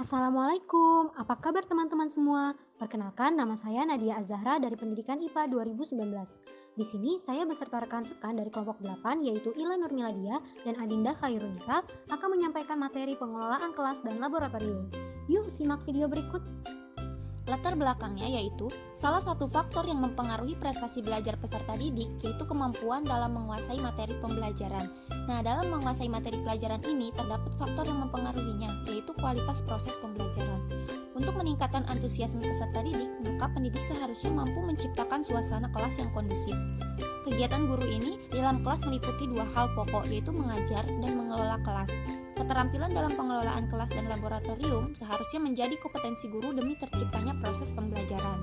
Assalamualaikum, apa kabar teman-teman semua? Perkenalkan, nama saya Nadia Azahra dari Pendidikan IPA 2019. Di sini saya beserta rekan-rekan dari kelompok 8 yaitu Ila Nurmiladia dan Adinda Khairunisa akan menyampaikan materi pengelolaan kelas dan laboratorium. Yuk simak video berikut. Latar belakangnya yaitu salah satu faktor yang mempengaruhi prestasi belajar peserta didik yaitu kemampuan dalam menguasai materi pembelajaran. Nah, dalam menguasai materi pelajaran ini terdapat faktor yang mempengaruhinya yaitu kualitas proses pembelajaran. Untuk meningkatkan antusiasme peserta didik, maka pendidik seharusnya mampu menciptakan suasana kelas yang kondusif. Kegiatan guru ini dalam kelas meliputi dua hal pokok yaitu mengajar dan mengelola kelas. Keterampilan dalam pengelolaan kelas dan laboratorium seharusnya menjadi kompetensi guru demi terciptanya proses pembelajaran.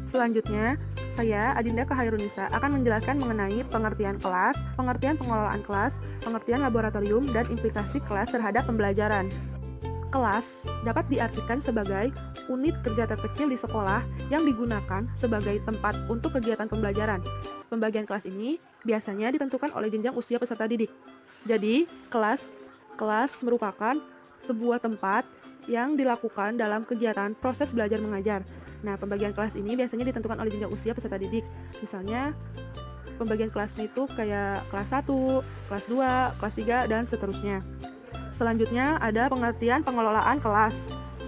Selanjutnya, saya Adinda Khairunisa akan menjelaskan mengenai pengertian kelas, pengertian pengelolaan kelas, pengertian laboratorium, dan implikasi kelas terhadap pembelajaran. Kelas dapat diartikan sebagai unit kerja terkecil di sekolah yang digunakan sebagai tempat untuk kegiatan pembelajaran. Pembagian kelas ini biasanya ditentukan oleh jenjang usia peserta didik. Jadi, kelas merupakan sebuah tempat yang dilakukan dalam kegiatan proses belajar mengajar. Nah, pembagian kelas ini biasanya ditentukan oleh jenjang usia peserta didik. Misalnya, pembagian kelasnya itu kayak kelas 1, kelas 2, kelas 3, dan seterusnya. Selanjutnya ada pengertian pengelolaan kelas.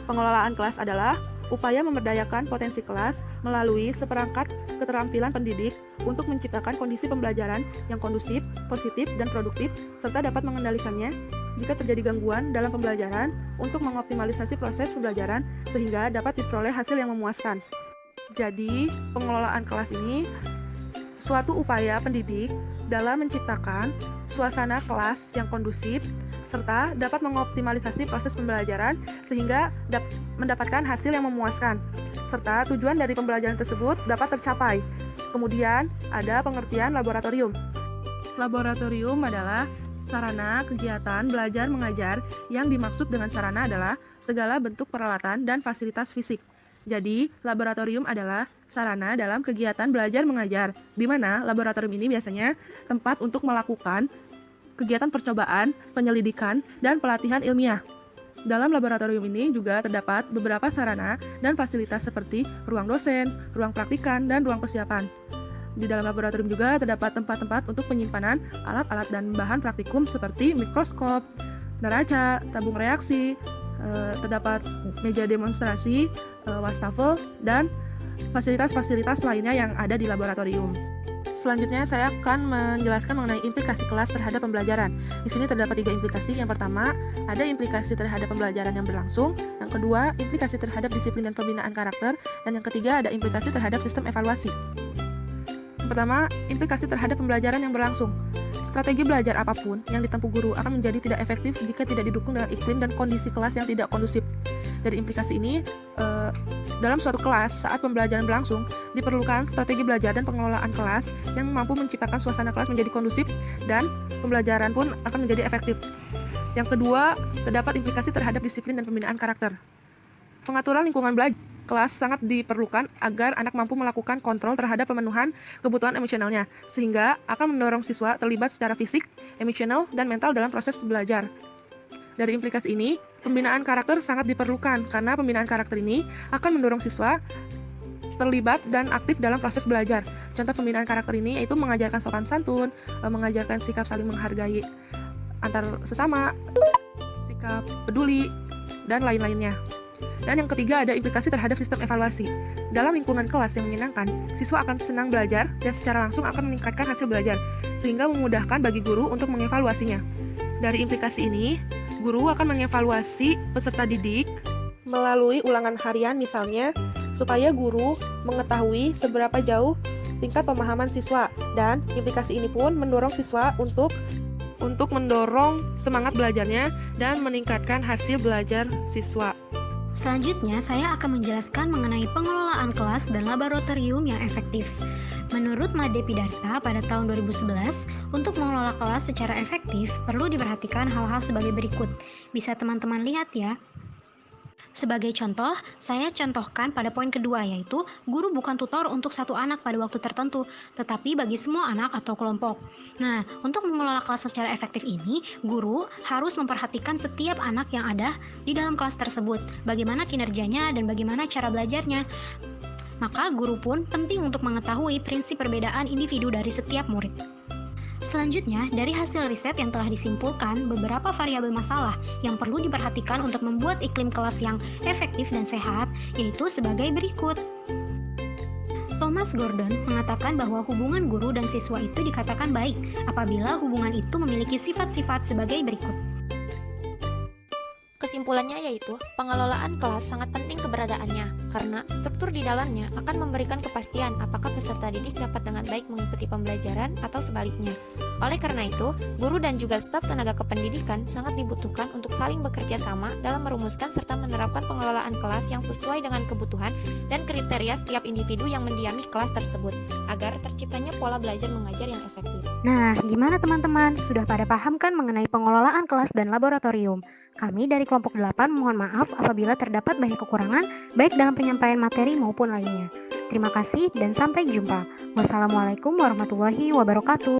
Pengelolaan kelas adalah upaya memberdayakan potensi kelas melalui seperangkat keterampilan pendidik untuk menciptakan kondisi pembelajaran yang kondusif, positif, dan produktif, serta dapat mengendalikannya jika terjadi gangguan dalam pembelajaran untuk mengoptimalisasi proses pembelajaran sehingga dapat diperoleh hasil yang memuaskan. Jadi, pengelolaan kelas ini suatu upaya pendidik dalam menciptakan suasana kelas yang kondusif serta dapat mengoptimalisasi proses pembelajaran sehingga mendapatkan hasil yang memuaskan, serta tujuan dari pembelajaran tersebut dapat tercapai. Kemudian, ada pengertian laboratorium. Laboratorium adalah sarana kegiatan belajar mengajar yang dimaksud dengan sarana adalah segala bentuk peralatan dan fasilitas fisik. Jadi, laboratorium adalah sarana dalam kegiatan belajar mengajar, di mana laboratorium ini biasanya tempat untuk melakukan kegiatan percobaan, penyelidikan, dan pelatihan ilmiah. Dalam laboratorium ini juga terdapat beberapa sarana dan fasilitas seperti ruang dosen, ruang praktikan, dan ruang persiapan. Di dalam laboratorium juga terdapat tempat-tempat untuk penyimpanan alat-alat dan bahan praktikum seperti mikroskop, neraca, tabung reaksi, terdapat meja demonstrasi, wastafel, dan fasilitas-fasilitas lainnya yang ada di laboratorium. Selanjutnya saya akan menjelaskan mengenai implikasi kelas terhadap pembelajaran. Di sini terdapat 3 implikasi. Yang pertama, ada implikasi terhadap pembelajaran yang berlangsung. Yang kedua, implikasi terhadap disiplin dan pembinaan karakter. Dan yang ketiga, ada implikasi terhadap sistem evaluasi. Yang pertama, implikasi terhadap pembelajaran yang berlangsung. Strategi belajar apapun yang ditempuh guru akan menjadi tidak efektif jika tidak didukung dengan iklim dan kondisi kelas yang tidak kondusif. Dari implikasi ini, dalam suatu kelas saat pembelajaran berlangsung, diperlukan strategi belajar dan pengelolaan kelas yang mampu menciptakan suasana kelas menjadi kondusif dan pembelajaran pun akan menjadi efektif. Yang kedua, terdapat implikasi terhadap disiplin dan pembinaan karakter. Pengaturan lingkungan belajar kelas sangat diperlukan agar anak mampu melakukan kontrol terhadap pemenuhan kebutuhan emosionalnya, sehingga akan mendorong siswa terlibat secara fisik, emosional, dan mental dalam proses belajar. Dari implikasi ini, pembinaan karakter sangat diperlukan karena pembinaan karakter ini akan mendorong siswa terlibat dan aktif dalam proses belajar. Contoh pembinaan karakter ini yaitu mengajarkan sopan santun, mengajarkan sikap saling menghargai antar sesama, sikap peduli, dan lain-lainnya. Dan yang ketiga ada implikasi terhadap sistem evaluasi. Dalam lingkungan kelas yang menyenangkan, siswa akan senang belajar dan secara langsung akan meningkatkan hasil belajar, sehingga memudahkan bagi guru untuk mengevaluasinya. Dari implikasi ini, guru akan mengevaluasi peserta didik melalui ulangan harian misalnya, supaya guru mengetahui seberapa jauh tingkat pemahaman siswa, dan implikasi ini pun mendorong siswa untuk mendorong semangat belajarnya dan meningkatkan hasil belajar siswa. Selanjutnya, saya akan menjelaskan mengenai pengelolaan kelas dan laboratorium yang efektif. Menurut Made Pidarta pada tahun 2011, untuk mengelola kelas secara efektif perlu diperhatikan hal-hal sebagai berikut. Bisa teman-teman lihat ya. Sebagai contoh, saya contohkan pada poin kedua, yaitu guru bukan tutor untuk satu anak pada waktu tertentu, tetapi bagi semua anak atau kelompok. Nah, untuk mengelola kelas secara efektif ini, guru harus memperhatikan setiap anak yang ada di dalam kelas tersebut, bagaimana kinerjanya dan bagaimana cara belajarnya. Maka guru pun penting untuk mengetahui prinsip perbedaan individu dari setiap murid. Selanjutnya, dari hasil riset yang telah disimpulkan, beberapa variabel masalah yang perlu diperhatikan untuk membuat iklim kelas yang efektif dan sehat, yaitu sebagai berikut. Thomas Gordon mengatakan bahwa hubungan guru dan siswa itu dikatakan baik apabila hubungan itu memiliki sifat-sifat sebagai berikut. Kesimpulannya yaitu, pengelolaan kelas sangat penting keberadaannya, karena struktur di dalamnya akan memberikan kepastian apakah peserta didik dapat dengan baik mengikuti pembelajaran atau sebaliknya. Oleh karena itu, guru dan juga staf tenaga kependidikan sangat dibutuhkan untuk saling bekerja sama dalam merumuskan serta menerapkan pengelolaan kelas yang sesuai dengan kebutuhan dan kriteria setiap individu yang mendiami kelas tersebut, agar terciptanya pola belajar mengajar yang efektif. Nah, gimana teman-teman? Sudah pada paham kan mengenai pengelolaan kelas dan laboratorium? Kami dari kelompok 8 mohon maaf apabila terdapat banyak kekurangan baik dalam penyampaian materi maupun lainnya. Terima kasih dan sampai jumpa. Wassalamualaikum warahmatullahi wabarakatuh.